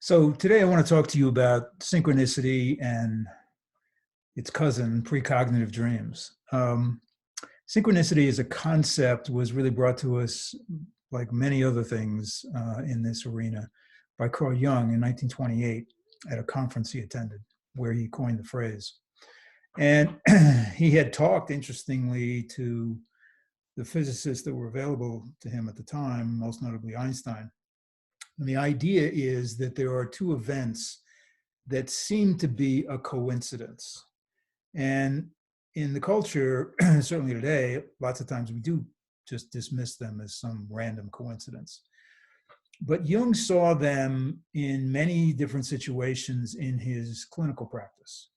So today I want to talk to you about synchronicity and its cousin, precognitive dreams. Synchronicity as a concept was really brought to us, like many other things in this arena, by Carl Jung in 1928 at a conference he attended, where he coined the phrase. And he had talked, interestingly, to the physicists that were available to him at the time, most notably Einstein. And the idea is that there are two events that seem to be a coincidence. And in the culture, certainly today, lots of times we do just dismiss them as some random coincidence. But Jung saw them in many different situations in his clinical practice.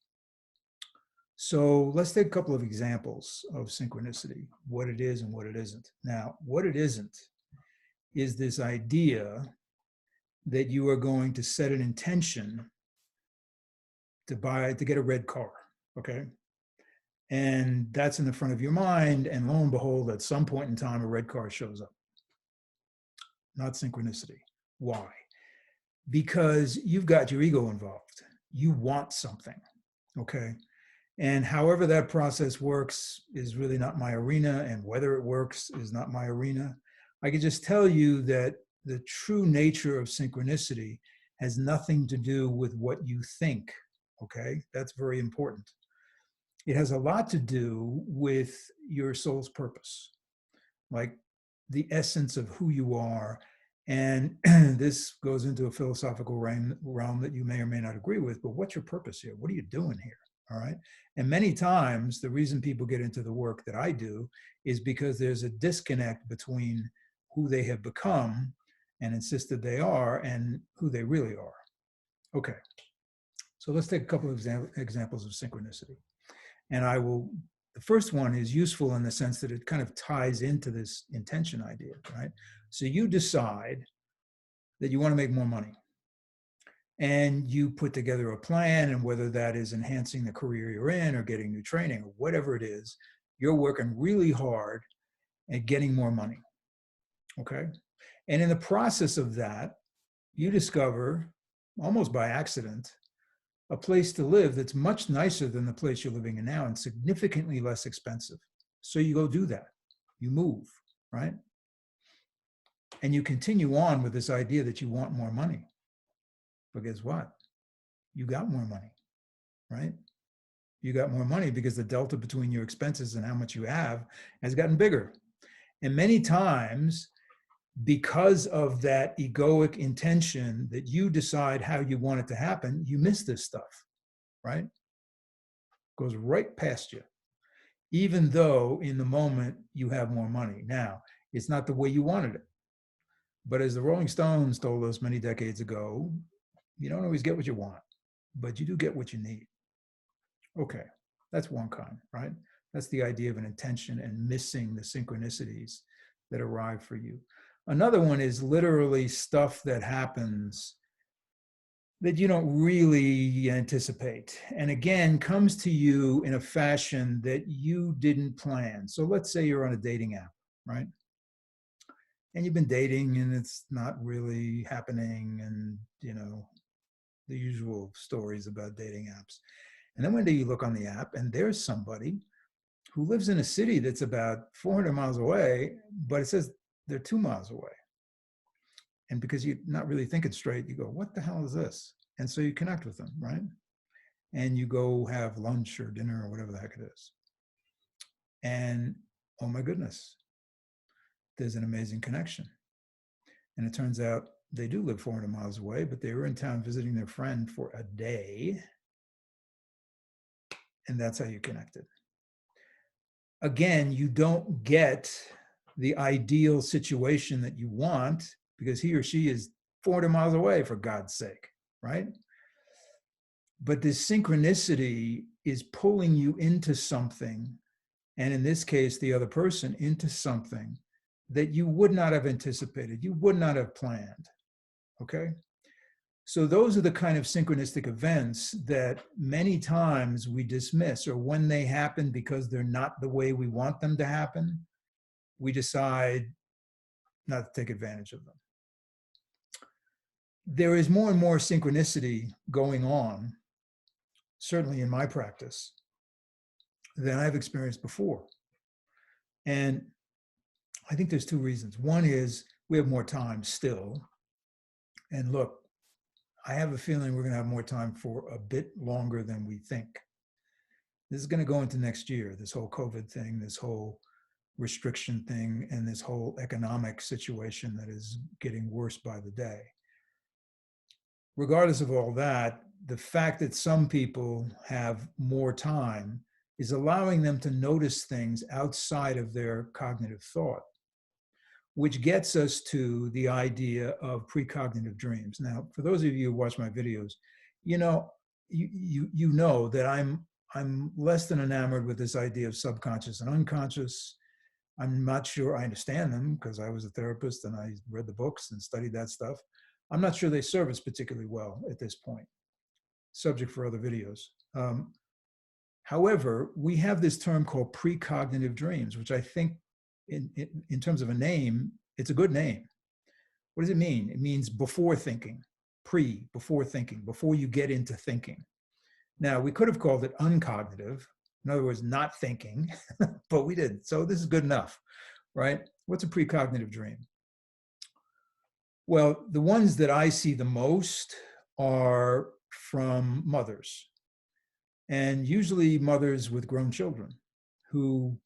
So let's take a couple of examples of synchronicity, what it is and what it isn't. Now, what it isn't is this idea that you are going to set an intention to get a red car, okay? And that's in the front of your mind, and lo and behold, at some point in time, a red car shows up. Not synchronicity. Why? Because you've got your ego involved. You want something, okay? And however that process works is really not my arena, and whether it works is not my arena. I can just tell you that the true nature of synchronicity has nothing to do with what you think, okay? That's very important. It has a lot to do with your soul's purpose, like the essence of who you are. And this goes into a philosophical realm that you may or may not agree with, but what's your purpose here? What are you doing here? All right. And many times the reason people get into the work that I do is because there's a disconnect between who they have become and insisted they are and who they really are. Okay. So let's take a couple of examples of synchronicity. And the first one is useful in the sense that it kind of ties into this intention idea, right? So you decide that you want to make more money. And you put together a plan, and whether that is enhancing the career you're in or getting new training or whatever it is, you're working really hard at getting more money, okay? And in the process of that, you discover, almost by accident, a place to live that's much nicer than the place you're living in now and significantly less expensive. So you go do that. You move, right? And you continue on with this idea that you want more money. But guess what? You got more money, right? You got more money because the delta between your expenses and how much you have has gotten bigger. And many times, because of that egoic intention that you decide how you want it to happen, you miss this stuff, right? Goes right past you, even though in the moment you have more money. Now, it's not the way you wanted it. But as the Rolling Stones told us many decades ago, you don't always get what you want, but you do get what you need. Okay, that's one kind, right? That's the idea of an intention and missing the synchronicities that arrive for you. Another one is literally stuff that happens that you don't really anticipate. And again, comes to you in a fashion that you didn't plan. So let's say you're on a dating app, right? And you've been dating and it's not really happening, and, you know, the usual stories about dating apps. And then one day you look on the app and there's somebody who lives in a city that's about 400 miles away, but it says they're 2 miles away. And because you're not really thinking straight, you go, what the hell is this? And so you connect with them, right? And you go have lunch or dinner or whatever the heck it is. And oh my goodness, there's an amazing connection. And it turns out they do live 400 miles away, but they were in town visiting their friend for a day. And that's how you connected. Again, you don't get the ideal situation that you want because he or she is 400 miles away, for God's sake, right? But this synchronicity is pulling you into something, and in this case, the other person into something that you would not have anticipated, you would not have planned, okay? So those are the kind of synchronistic events that many times we dismiss, or when they happen because they're not the way we want them to happen, we decide not to take advantage of them. there is more and more synchronicity going on, certainly in my practice, than I've experienced before. And I think there's two reasons. One is we have more time still. And look, I have a feeling we're going to have more time for a bit longer than we think. This is going to go into next year, this whole COVID thing, this whole restriction thing, and this whole economic situation that is getting worse by the day. Regardless of all that, the fact that some people have more time is allowing them to notice things outside of their cognitive thought, which gets us to the idea of precognitive dreams. Now, for those of you who watch my videos, you know that I'm less than enamored with this idea of subconscious and unconscious. I'm not sure I understand them because I was a therapist and I read the books and studied that stuff. I'm not sure they serve us particularly well at this point. Subject for other videos. However, we have this term called precognitive dreams, which I think in terms of a name, it's a good name. What does it mean? It means before thinking, before thinking, before you get into thinking. Now, we could have called it uncognitive, in other words, not thinking, but we didn't. So this is good enough, right? What's a precognitive dream? Well, the ones that I see the most are from mothers, and usually mothers with grown children who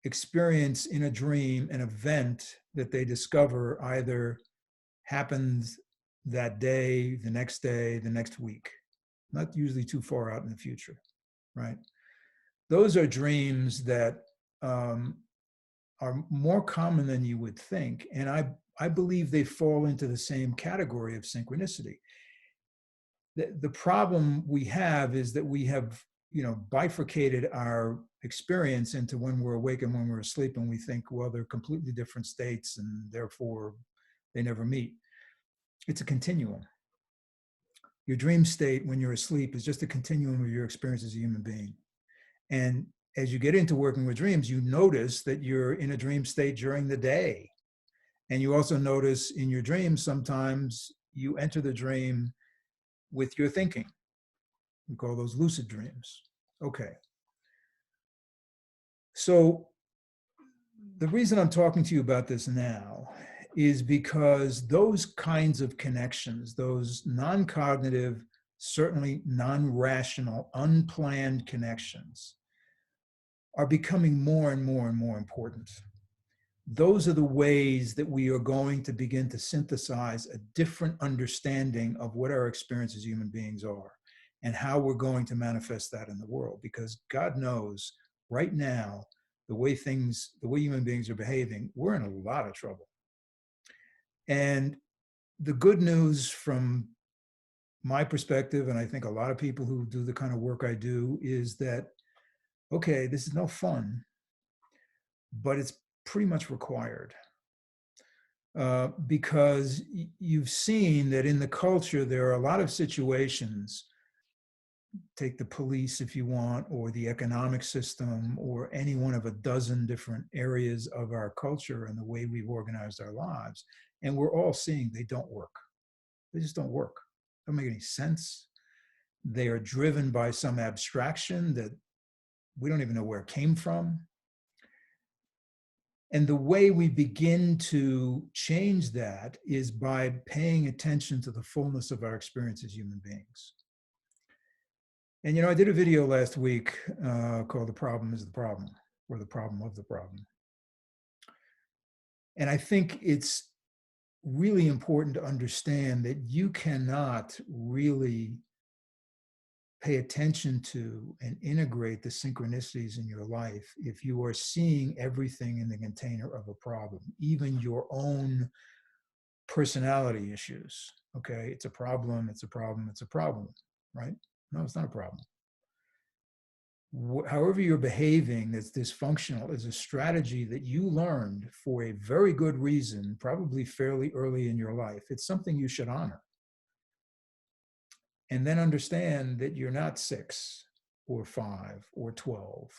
experience in a dream an event that they discover either happened that day, the next week, not usually too far out in the future, right? Those are dreams that are more common than you would think. And I believe they fall into the same category of synchronicity. The problem we have is that we have, bifurcated our experience into when we're awake and when we're asleep, and we think, well, they're completely different states and therefore they never meet. It's a continuum. Your dream state when you're asleep is just a continuum of your experience as a human being. And as you get into working with dreams, you notice that you're in a dream state during the day. And you also notice in your dreams, sometimes you enter the dream with your thinking. We call those lucid dreams. Okay. So the reason I'm talking to you about this now is because those kinds of connections, those non-cognitive, certainly non-rational, unplanned connections, are becoming more and more and more important. Those are the ways that we are going to begin to synthesize a different understanding of what our experience as human beings are and how we're going to manifest that in the world. Because God knows right now, the way human beings are behaving, we're in a lot of trouble. And the good news from my perspective, and I think a lot of people who do the kind of work I do, is that, okay, this is no fun, but it's pretty much required. Because you've seen that in the culture, there are a lot of situations, take the police if you want, or the economic system, or any one of a dozen different areas of our culture and the way we've organized our lives. And we're all seeing they don't work. They just don't work. They don't make any sense. They are driven by some abstraction that we don't even know where it came from. And the way we begin to change that is by paying attention to the fullness of our experience as human beings. And, I did a video last week called The Problem is the Problem, or The Problem of the Problem. And I think it's really important to understand that you cannot really pay attention to and integrate the synchronicities in your life if you are seeing everything in the container of a problem, even your own personality issues. Okay, it's a problem, it's a problem, it's a problem, right? No, it's not a problem. However you're behaving that's dysfunctional is a strategy that you learned for a very good reason, probably fairly early in your life. It's something you should honor. And then understand that you're not 6 or 5 or 12.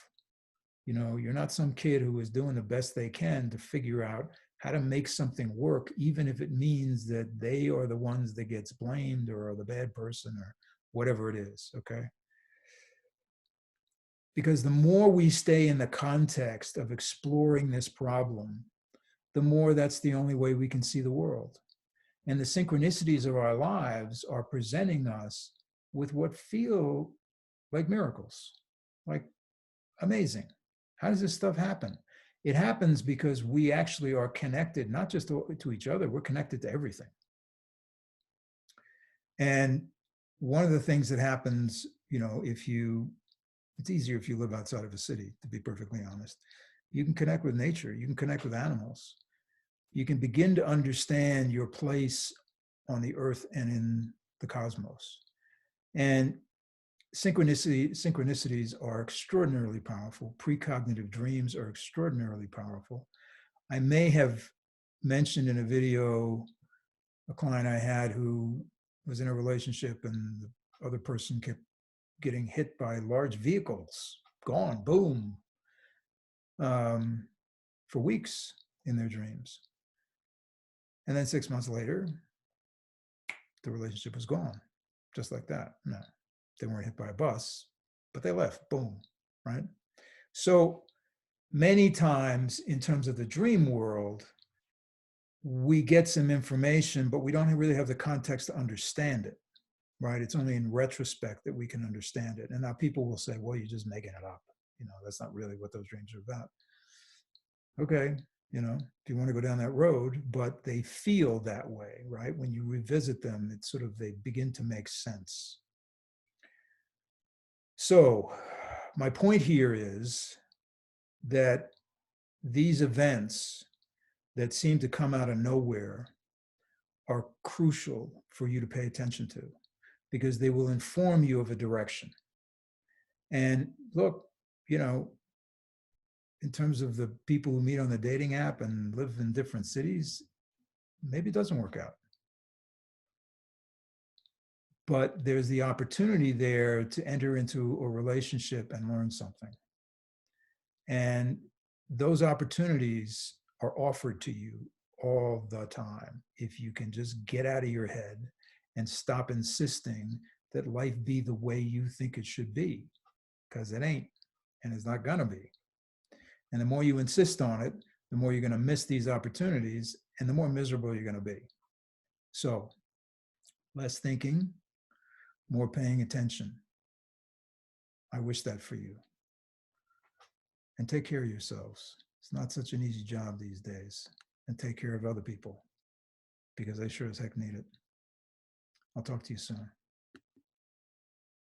You're not some kid who is doing the best they can to figure out how to make something work, even if it means that they are the ones that gets blamed or are the bad person or whatever it is, okay? Because the more we stay in the context of exploring this problem, the more that's the only way we can see the world. And the synchronicities of our lives are presenting us with what feel like miracles, like amazing. How does this stuff happen? It happens because we actually are connected, not just to each other, we're connected to everything. And one of the things that happens, it's easier if you live outside of a city, to be perfectly honest. You can connect with nature, you can connect with animals. You can begin to understand your place on the earth and in the cosmos. And synchronicities are extraordinarily powerful. Precognitive dreams are extraordinarily powerful. I may have mentioned in a video a client I had who was in a relationship and the other person kept getting hit by large vehicles, gone, boom, for weeks in their dreams. And then 6 months later, the relationship was gone, just like that. No, they weren't hit by a bus, but they left, boom, right? So many times in terms of the dream world, we get some information, but we don't really have the context to understand it, right? It's only in retrospect that we can understand it. And now people will say, well, you're just making it up. That's not really what those dreams are about. Okay, if you want to go down that road, but they feel that way, right? When you revisit them, it's sort of, they begin to make sense. So my point here is that these events that seem to come out of nowhere are crucial for you to pay attention to, because they will inform you of a direction. And look, in terms of the people who meet on the dating app and live in different cities, maybe it doesn't work out. But there's the opportunity there to enter into a relationship and learn something. And those opportunities are offered to you all the time if you can just get out of your head and stop insisting that life be the way you think it should be, because it ain't, and it's not gonna be. And the more you insist on it, the more you're gonna miss these opportunities and the more miserable you're gonna be. So less thinking, more paying attention. I wish that for you. And take care of yourselves. It's not such an easy job these days. And take care of other people, because they sure as heck need it. I'll talk to you soon.